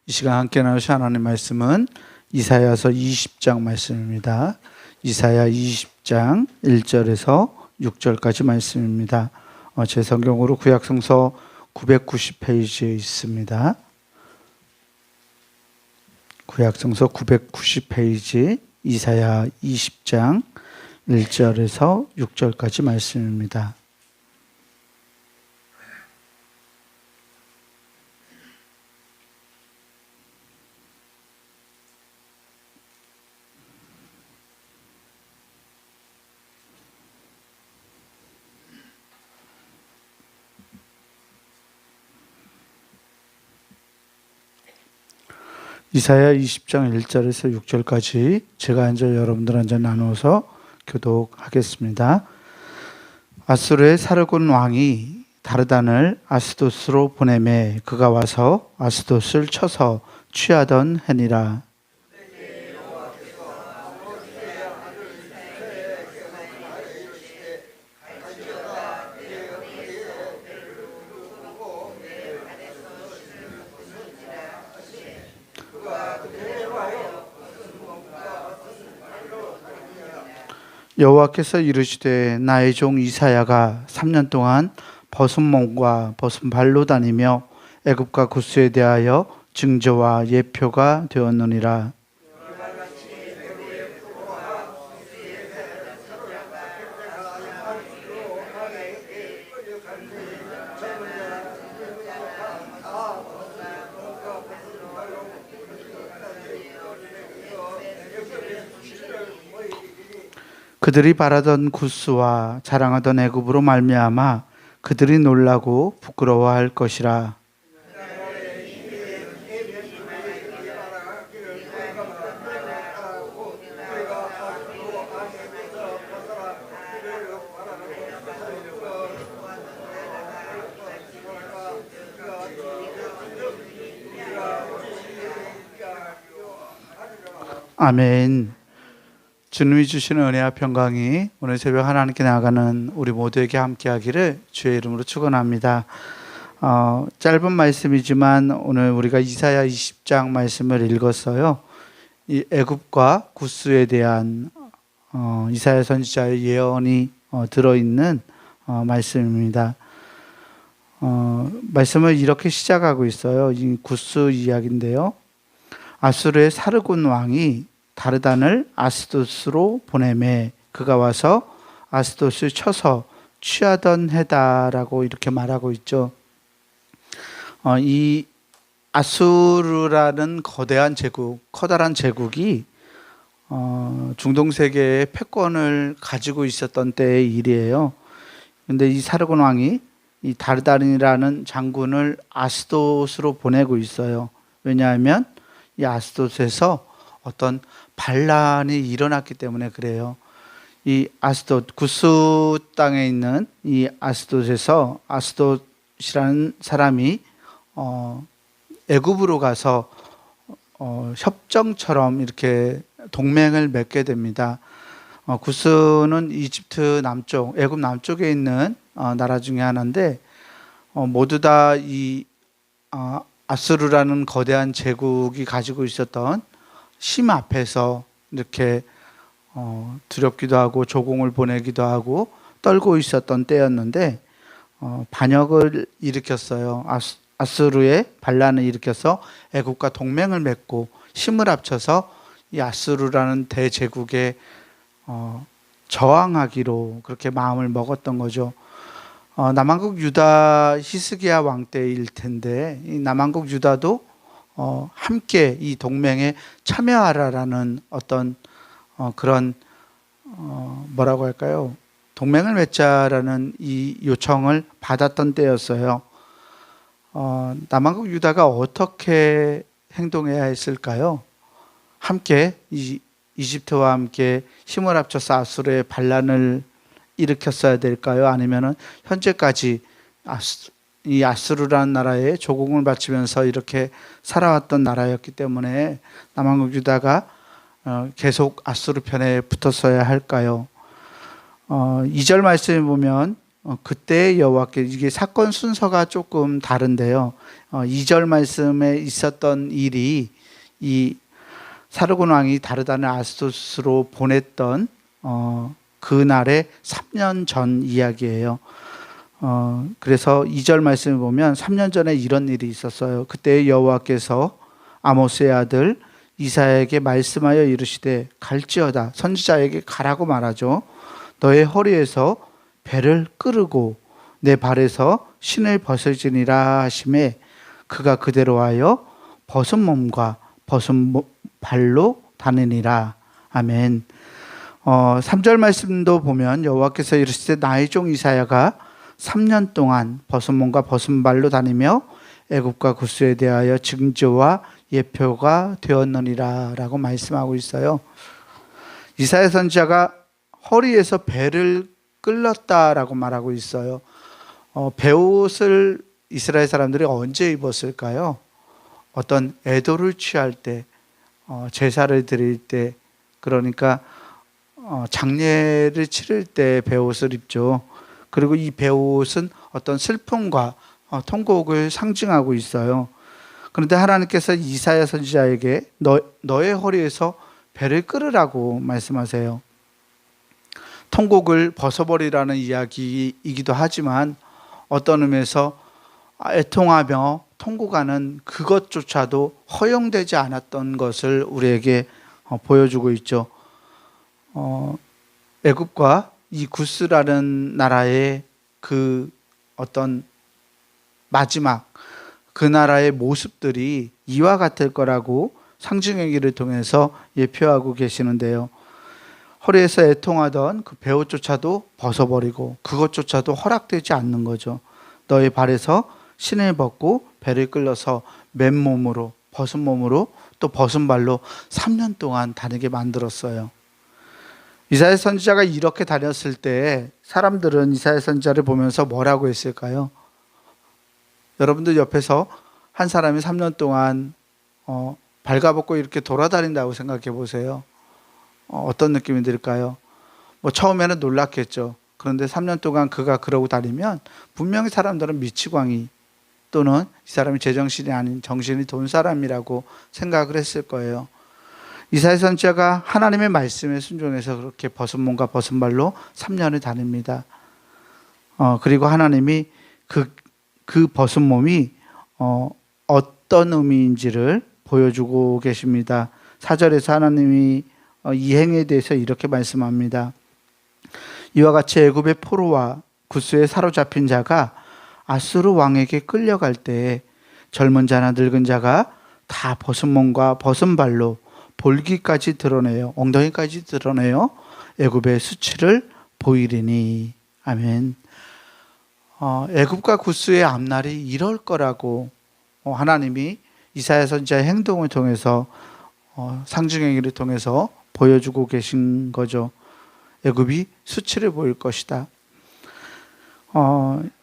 이 시간 함께 나누실 하나님 말씀은 이사야서 20장 말씀입니다. 이사야 20장 1절에서 6절까지 말씀입니다. 제 성경으로 구약성서 990페이지에 있습니다. 구약성서 990페이지 이사야 20장 1절에서 6절까지 말씀입니다. 이사야 20장 1절에서 6절까지 제가 이제 여러분들한테 나누어서 교독하겠습니다. 아수르의 사르곤 왕이 다르단을 아스돗으로 보내매 그가 와서 아스돗을 쳐서 취하던 해니라. 여호와께서 이르시되 나의 종 이사야가 3년 동안 벗은 몸과 벗은 발로 다니며 애굽과 구스에 대하여 증거와 예표가 되었느니라. 그들이 바라던 구스와 자랑하던 애굽으로 말미암아 그들이 놀라고 부끄러워할 것이라. 아멘. 주님이 주시는 은혜와 평강이 오늘 새벽 하나님께 나아가는 우리 모두에게 함께하기를 주의 이름으로 축원합니다. 짧은 말씀이지만 오늘 우리가 이사야 20장 말씀을 읽었어요. 이 애굽과 구스에 대한 이사야 선지자의 예언이 들어있는 말씀입니다. 말씀을 이렇게 시작하고 있어요. 이 구스 이야기인데요. 아수르의 사르곤 왕이 다르단을 아스돗으로 보내매 그가 와서 아스돗을 쳐서 취하던 해다라고 이렇게 말하고 있죠. 이 아수르라는 거대한 제국, 커다란 제국이 중동 세계의 패권을 가지고 있었던 때의 일이에요. 그런데 이 사르곤 왕이 이 다르단이라는 장군을 아스돗으로 보내고 있어요. 왜냐하면 이 아스돗에서 어떤 반란이 일어났기 때문에 그래요. 이 아스돗, 구스 땅에 있는 이 아스돗에서 아스돗이라는 사람이 애굽으로 가서 협정처럼 이렇게 동맹을 맺게 됩니다. 구스는 이집트 남쪽, 애굽 남쪽에 있는 나라 중에 하나인데 모두 다 이 아수르라는 거대한 제국이 가지고 있었던 심 앞에서 이렇게 두렵기도 하고 조공을 보내기도 하고 떨고 있었던 때였는데 반역을 일으켰어요. 아수르의 반란을 일으켜서 애굽과 동맹을 맺고 힘을 합쳐서 이 아수르라는 대제국에 저항하기로 그렇게 마음을 먹었던 거죠. 남한국 유다 히스기야 왕 때일 텐데 이 남한국 유다도 함께 이 동맹에 참여하라라는 어떤 그런 뭐라고 할까요? 동맹을 맺자라는 이 요청을 받았던 때였어요. 남한국 유다가 어떻게 행동해야 했을까요? 함께 이집트와 함께 힘을 합쳐서 아수르의 반란을 일으켰어야 될까요? 아니면은 현재까지 이 아수르라는 나라에 조공을 바치면서 이렇게 살아왔던 나라였기 때문에 남한국 유다가 계속 아수르 편에 붙었어야 할까요? 2절 말씀에 보면 그때 여호와께 이게 사건 순서가 조금 다른데요. 2절 말씀에 있었던 일이 이 사르곤 왕이 다르다는 아스토스로 보냈던 그날의 3년 전 이야기예요. 그래서 2절 말씀을 보면 3년 전에 이런 일이 있었어요. 그때 여호와께서 아모스의 아들 이사야에게 말씀하여 이르시되 갈지어다. 선지자에게 가라고 말하죠. 너의 허리에서 배를 끄르고 내 발에서 신을 벗어지니라 하심에 그가 그대로 하여 벗은 몸과 벗은 발로 다니니라. 아멘. 3절 말씀도 보면 여호와께서 이르시되 나의 종 이사야가 3년 동안 벗은 몸과 벗은 발로 다니며 애굽과 구스에 대하여 징조와 예표가 되었느니라 라고 말씀하고 있어요. 이사야 선지자가 허리에서 배를 끌렀다라고 말하고 있어요. 베옷을 이스라엘 사람들이 언제 입었을까요? 어떤 애도를 취할 때, 제사를 드릴 때, 그러니까 장례를 치를 때 베옷을 입죠. 그리고 이 베옷은 어떤 슬픔과 통곡을 상징하고 있어요. 그런데 하나님께서 이사야 선지자에게 너의 허리에서 배를 끌으라고 말씀하세요. 통곡을 벗어버리라는 이야기이기도 하지만 어떤 의미에서 애통하며 통곡하는 그것조차도 허용되지 않았던 것을 우리에게 보여주고 있죠. 애굽과 이 구스라는 나라의 그 어떤 마지막 그 나라의 모습들이 이와 같을 거라고 상징행위를 통해서 예표하고 계시는데요. 허리에서 애통하던 그 베옷조차도 벗어버리고 그것조차도 허락되지 않는 거죠. 너의 발에서 신을 벗고 배를 끌려서 맨몸으로 벗은 몸으로 또 벗은 발로 3년 동안 다니게 만들었어요. 이사야 선지자가 이렇게 다녔을 때 사람들은 이사야 선지자를 보면서 뭐라고 했을까요? 여러분들 옆에서 한 사람이 3년 동안 발가벗고 이렇게 돌아다닌다고 생각해 보세요. 어떤 느낌이 들까요? 처음에는 놀랐겠죠. 그런데 3년 동안 그가 그러고 다니면 분명히 사람들은 미치광이 또는 이 사람이 제정신이 아닌 정신이 돈 사람이라고 생각을 했을 거예요. 이사야 선지자가 하나님의 말씀에 순종해서 그렇게 벗은 몸과 벗은 발로 3년을 다닙니다. 그리고 하나님이 그 벗은 몸이 어떤 의미인지를 보여주고 계십니다. 4절에서 하나님이 이 행위에 대해서 이렇게 말씀합니다. 이와 같이 애굽의 포로와 구스에 사로잡힌 자가 아수르 왕에게 끌려갈 때 젊은 자나 늙은 자가 다 벗은 몸과 벗은 발로 볼기까지 드러내요. 엉덩이까지 드러내요. 애굽의 수치를 보이리니. 아멘. 애굽과 구스의 앞날이 이럴 거라고 하나님이 이사야 선지자의 행동을 통해서 상징행위를 통해서 보여주고 계신 거죠. 애굽이 수치를 보일 것이다.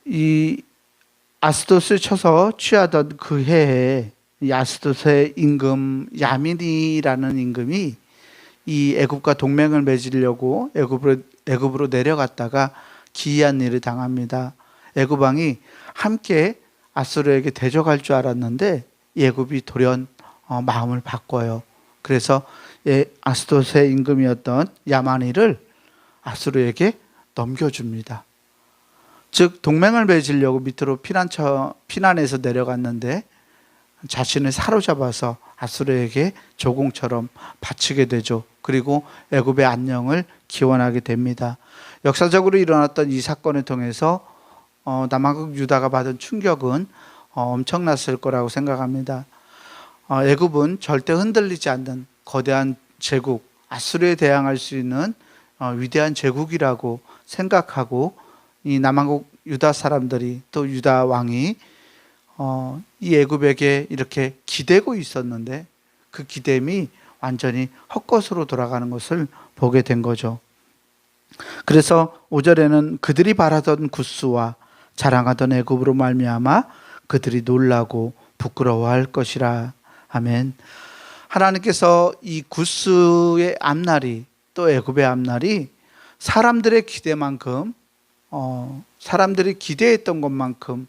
이 아스돗을 쳐서 취하던 그 해에 이 아스돗의 임금 야민이라는 임금이 이 애굽과 동맹을 맺으려고 애굽으로 내려갔다가 기이한 일을 당합니다. 애굽 왕이 함께 아수르에게 대적할 줄 알았는데 애굽이 돌연 마음을 바꿔요. 그래서 아스돗의 임금이었던 야만이를 아수르에게 넘겨줍니다. 즉 동맹을 맺으려고 밑으로 피난해서 내려갔는데 자신을 사로잡아서 아수르에게 조공처럼 바치게 되죠. 그리고 애굽의 안녕을 기원하게 됩니다. 역사적으로 일어났던 이 사건을 통해서 남한국 유다가 받은 충격은 엄청났을 거라고 생각합니다. 애굽은 절대 흔들리지 않는 거대한 제국, 아수르에 대항할 수 있는 위대한 제국이라고 생각하고 이 남한국 유다 사람들이 또 유다 왕이 이 애굽에게 이렇게 기대고 있었는데 그 기대임이 완전히 헛것으로 돌아가는 것을 보게 된 거죠. 그래서 5절에는 그들이 바라던 구스와 자랑하던 애굽으로 말미암아 그들이 놀라고 부끄러워할 것이라. 아멘. 하나님께서 이 구스의 앞날이 또 애굽의 앞날이 사람들의 기대만큼 사람들이 기대했던 것만큼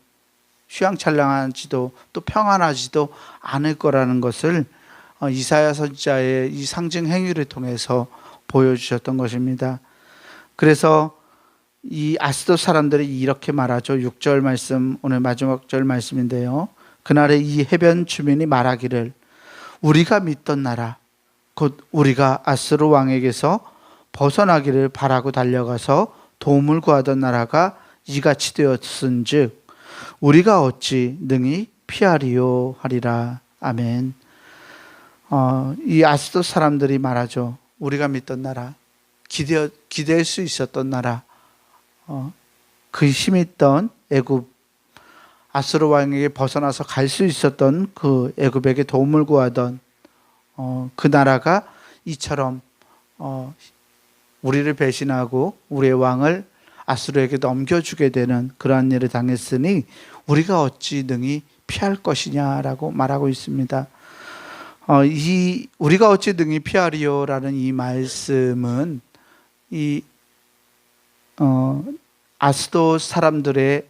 휘황찬란하지도 또 평안하지도 않을 거라는 것을 이사야 선지자의 이 상징 행위를 통해서 보여주셨던 것입니다. 그래서 이 아스돗 사람들이 이렇게 말하죠. 6절 말씀, 오늘 마지막 절 말씀인데요. 그날에 이 해변 주민이 말하기를 우리가 믿던 나라 곧 우리가 아스루 왕에게서 벗어나기를 바라고 달려가서 도움을 구하던 나라가 이같이 되었은즉 우리가 어찌 능히 피하리요 하리라. 아멘. 이 아스돗 사람들이 말하죠. 우리가 믿던 나라, 기대할 수 있었던 나라, 그 힘있던 애굽, 아스루 왕에게 벗어나서 갈 수 있었던 그 애굽에게 도움을 구하던 그 나라가 이처럼 우리를 배신하고 우리의 왕을 아스루에게 넘겨주게 되는 그러한 일을 당했으니 우리가 어찌 능히 피할 것이냐라고 말하고 있습니다. 이 우리가 어찌 능히 피하리요라는 이 말씀은 이 아스돗 사람들의,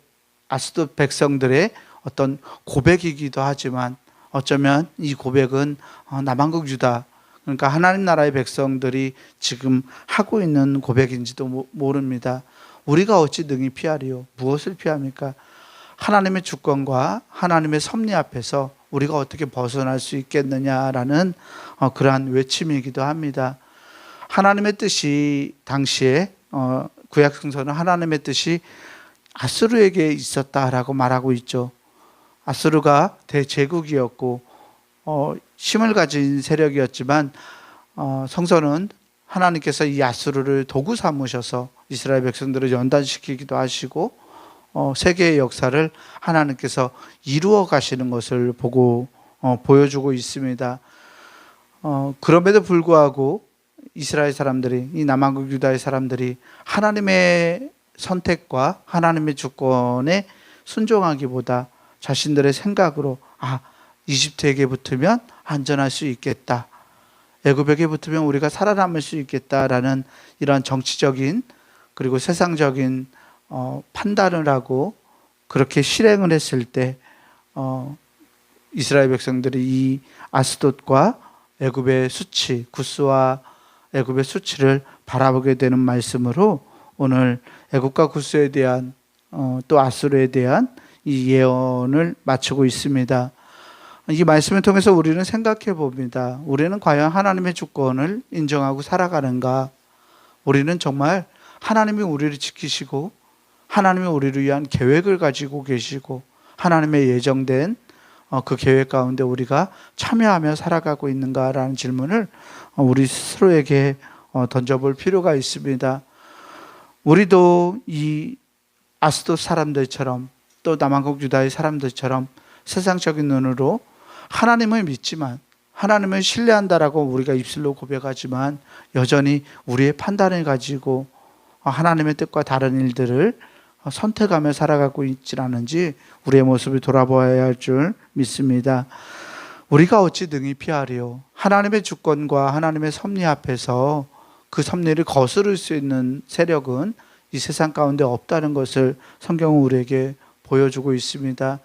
아스돗 백성들의 어떤 고백이기도 하지만 어쩌면 이 고백은 남한국 유다, 그러니까 하나님 나라의 백성들이 지금 하고 있는 고백인지도 모릅니다. 우리가 어찌 능히 피하리요? 무엇을 피합니까? 하나님의 주권과 하나님의 섭리 앞에서 우리가 어떻게 벗어날 수 있겠느냐라는 그러한 외침이기도 합니다. 하나님의 뜻이 당시에 구약 성서는 하나님의 뜻이 아스루에게 있었다라고 말하고 있죠. 아스루가 대제국이었고 힘을 가진 세력이었지만 성서는 하나님께서 이 아스루를 도구 삼으셔서 이스라엘 백성들을 연단시키기도 하시고 세계의 역사를 하나님께서 이루어 가시는 것을 보고 보여주고 있습니다. 그럼에도 불구하고 이스라엘 사람들이, 이 남한국 유다의 사람들이 하나님의 선택과 하나님의 주권에 순종하기보다 자신들의 생각으로 이집트에게 붙으면 안전할 수 있겠다, 애굽에게 붙으면 우리가 살아남을 수 있겠다라는 이런 정치적인 그리고 세상적인 판단을 하고 그렇게 실행을 했을 때 이스라엘 백성들이 이 아스돗과 애굽의 수치, 구스와 애굽의 수치를 바라보게 되는 말씀으로 오늘 애굽과 구스에 대한 또 아수르에 대한 이 예언을 마치고 있습니다. 이 말씀을 통해서 우리는 생각해 봅니다. 우리는 과연 하나님의 주권을 인정하고 살아가는가? 우리는 정말 하나님이 우리를 지키시고 하나님이 우리를 위한 계획을 가지고 계시고 하나님의 예정된 그 계획 가운데 우리가 참여하며 살아가고 있는가라는 질문을 우리 스스로에게 던져볼 필요가 있습니다. 우리도 이 아스돗 사람들처럼 또 남한국 유다의 사람들처럼 세상적인 눈으로 하나님을 믿지만 하나님을 신뢰한다라고 우리가 입술로 고백하지만 여전히 우리의 판단을 가지고 하나님의 뜻과 다른 일들을 선택하며 살아가고 있지 않은지 우리의 모습을 돌아보아야 할 줄 믿습니다. 우리가 어찌 능히 피하리요? 하나님의 주권과 하나님의 섭리 앞에서 그 섭리를 거스를 수 있는 세력은 이 세상 가운데 없다는 것을 성경은 우리에게 보여주고 있습니다.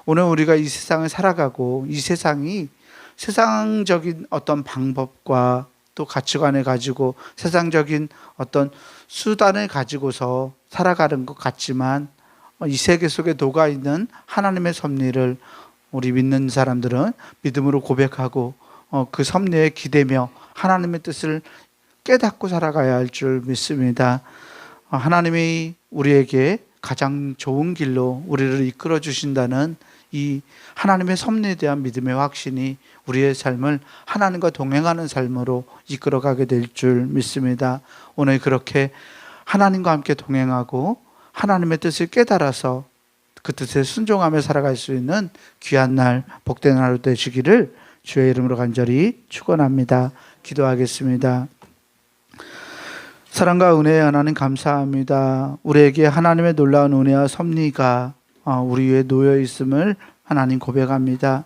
오늘 우리가 이 세상을 살아가고 이 세상이 세상적인 어떤 방법과 또 가치관을 가지고 세상적인 어떤 수단을 가지고서 살아가는 것 같지만 이 세계 속에 녹아있는 하나님의 섭리를 우리 믿는 사람들은 믿음으로 고백하고 그 섭리에 기대며 하나님의 뜻을 깨닫고 살아가야 할 줄 믿습니다. 하나님이 우리에게 가장 좋은 길로 우리를 이끌어 주신다는 이 하나님의 섭리에 대한 믿음의 확신이 우리의 삶을 하나님과 동행하는 삶으로 이끌어가게 될 줄 믿습니다. 오늘 그렇게 하나님과 함께 동행하고 하나님의 뜻을 깨달아서 그 뜻에 순종하며 살아갈 수 있는 귀한 날, 복된 하루 되시기를 주의 이름으로 간절히 축원합니다. 기도하겠습니다. 사랑과 은혜의 하나님 감사합니다. 우리에게 하나님의 놀라운 은혜와 섭리가 우리 위에 놓여 있음을 하나님 고백합니다.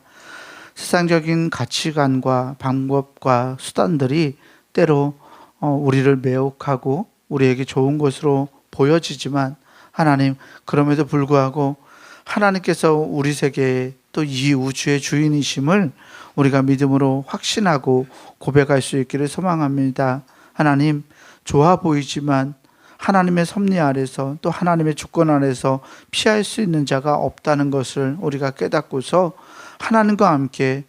세상적인 가치관과 방법과 수단들이 때로 우리를 매혹하고 우리에게 좋은 것으로 보여지지만 하나님, 그럼에도 불구하고 하나님께서 우리 세계에 또 이 우주의 주인이심을 우리가 믿음으로 확신하고 고백할 수 있기를 소망합니다. 하나님, 좋아 보이지만 하나님의 섭리 아래서 또 하나님의 주권 아래서 피할 수 있는 자가 없다는 것을 우리가 깨닫고서 하나님과 함께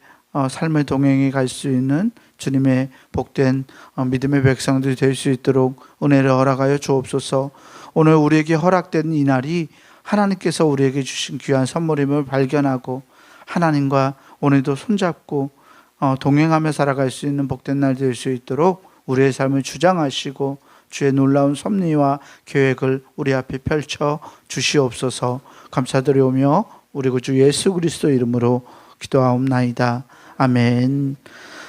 삶의 동행에 갈 수 있는 주님의 복된 믿음의 백성들이 될 수 있도록 은혜를 허락하여 주옵소서. 오늘 우리에게 허락된 이 날이 하나님께서 우리에게 주신 귀한 선물임을 발견하고 하나님과 오늘도 손잡고 동행하며 살아갈 수 있는 복된 날 될 수 있도록 우리의 삶을 주장하시고 주의 놀라운 섭리와 계획을 우리 앞에 펼쳐 주시옵소서. 감사드리오며 우리 구주 예수 그리스도 이름으로 기도하옵나이다. 아멘.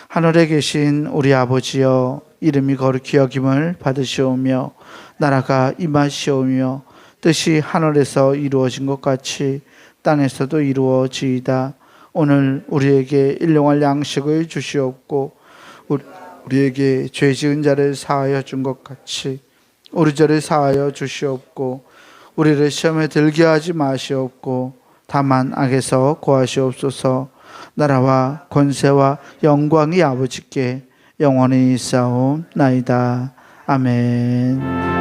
하늘에 계신 우리 아버지여, 이름이 거룩히 여김을 받으시오며 나라가 임하시오며 뜻이 하늘에서 이루어진 것 같이 땅에서도 이루어지이다. 오늘 우리에게 일용할 양식을 주시옵고 우리에게 죄 지은 자를 사하여 준 것 같이 우리 죄를 사하여 주시옵고 우리를 시험에 들게 하지 마시옵고 다만 악에서 구하시옵소서. 나라와 권세와 영광이 아버지께 영원히 있사옵나이다. 아멘.